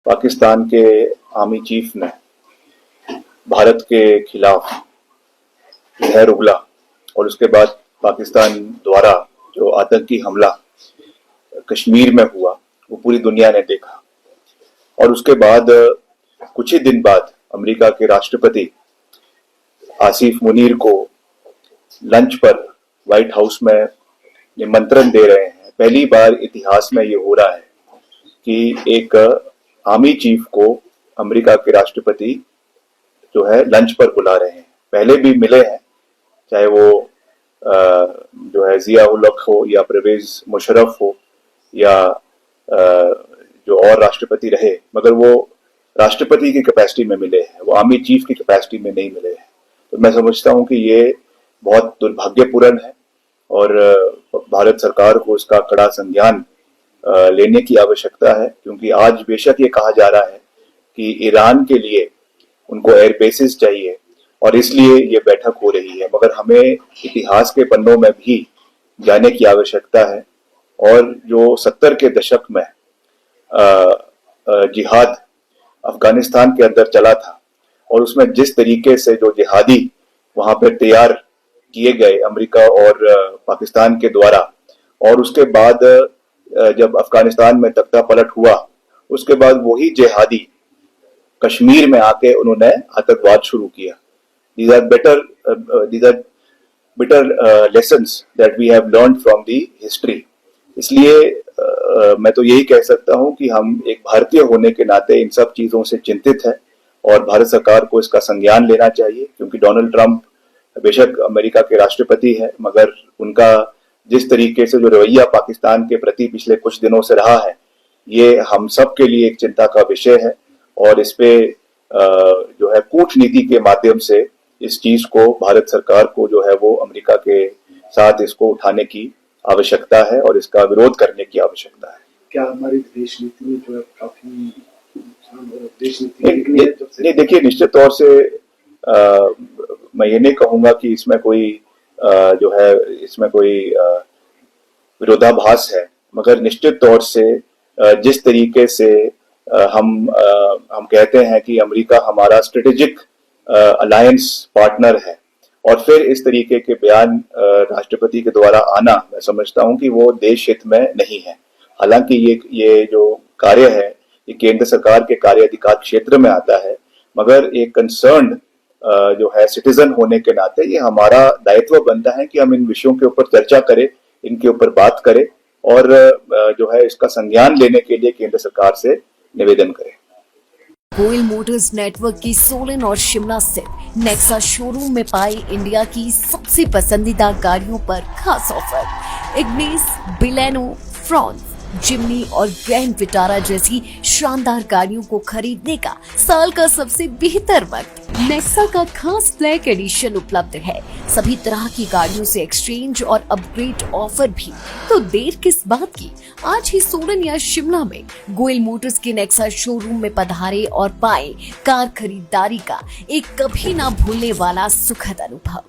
पाकिस्तान के army chief ने भारत के खिलाफ जहर उगला और उसके बाद पाकिस्तान द्वारा जो आतंकी हमला कश्मीर में हुआ वो पूरी दुनिया ने देखा। और उसके बाद कुछ ही दिन बाद अमेरिका के राष्ट्रपति आसिफ मुनीर को लंच पर व्हाइट हाउस में निमंत्रण दे रहे हैं। पहली बार इतिहास में ये हो रहा है कि एक आर्मी चीफ को अमेरिका के राष्ट्रपति जो है लंच पर बुला रहे हैं। पहले भी मिले हैं, चाहे वो जो है जिया उल हक हो या परवेज मुशर्रफ हो या जो और राष्ट्रपति रहे, मगर वो राष्ट्रपति की कैपेसिटी में मिले हैं, वो आर्मी चीफ की कैपेसिटी में नहीं मिले हैं। तो मैं समझता हूं कि ये बहुत दुर्भाग्यपूर्ण है और भारत सरकार को इसका कड़ा संज्ञान लेने की आवश्यकता है, क्योंकि आज बेशक ये कहा जा रहा है कि ईरान के लिए उनको एयर बेसिस चाहिए और इसलिए ये बैठक हो रही है, मगर हमें इतिहास के पन्नों में भी जाने की आवश्यकता है। और जो 70 के दशक में जिहाद अफगानिस्तान के अंदर चला था और उसमें जिस तरीके से जो जिहादी वहां पर तैयार किए गए अमेरिका और पाकिस्तान के द्वारा, और उसके बाद जब अफगानिस्तान में तख्ता पलट हुआ उसके बाद वही जिहादी कश्मीर में आके उन्होंने आतंकवाद शुरू किया। These are bitter lessons that we have learned from the history. इसलिए मैं तो यही कह सकता हूं कि हम एक भारतीय होने के नाते इन सब चीजों से चिंतित है और भारत सरकार को इसका संज्ञान लेना चाहिए, क्योंकि डोनाल्ड ट्रंप बेशक अमेरिका के राष्ट्रपति है, मगर उनका जिस तरीके से जो रवैया पाकिस्तान के प्रति पिछले कुछ दिनों से रहा है, ये हम सब के लिए एक चिंता का विषय है। और इस पे जो है कूटनीति के माध्यम से इस चीज को भारत सरकार को जो है वो अमेरिका के साथ इसको उठाने की आवश्यकता है और इसका विरोध करने की आवश्यकता है। क्या हमारी विदेश नीति में जो है काफी विदेश नीति नहीं, देखिए निश्चित तौर से मैं ये नहीं कहूंगा कि इसमें कोई जो है इसमें कोई विरोधाभास है, मगर निश्चित तौर से जिस तरीके से हम कहते हैं कि अमेरिका हमारा स्ट्रेटेजिक अलायंस पार्टनर है और फिर इस तरीके के बयान राष्ट्रपति के द्वारा आना, मैं समझता हूं कि वो देश हित में नहीं है। हालांकि ये जो कार्य है ये केंद्र सरकार के कार्य अधिकार क्षेत्र में आता है, मगर एक कंसर्न्ड जो है सिटीजन होने के नाते ये हमारा दायित्व बनता है कि हम इन विषयों के ऊपर चर्चा करें, इनके ऊपर बात करें और जो है इसका संज्ञान लेने के लिए केंद्र सरकार से निवेदन करें। गोयल मोटर्स नेटवर्क की सोलन और शिमला स्थित नेक्सा शोरूम में पाए इंडिया की सबसे पसंदीदा गाड़ियों पर खास ऑफर। इग्निस, बिलेनो, फ्रॉन्स, जिमनी और ग्रैंड विटारा जैसी शानदार गाड़ियों को खरीदने का साल का सबसे बेहतर वक्त। नेक्सा का खास ब्लैक एडिशन उपलब्ध है। सभी तरह की गाड़ियों से एक्सचेंज और अपग्रेड ऑफर भी। तो देर किस बात की, आज ही सोलन या शिमला में गोयल मोटर्स के नेक्सा शोरूम में पधारे और पाएं कार खरीदारी का एक कभी ना भूलने वाला सुखद अनुभव।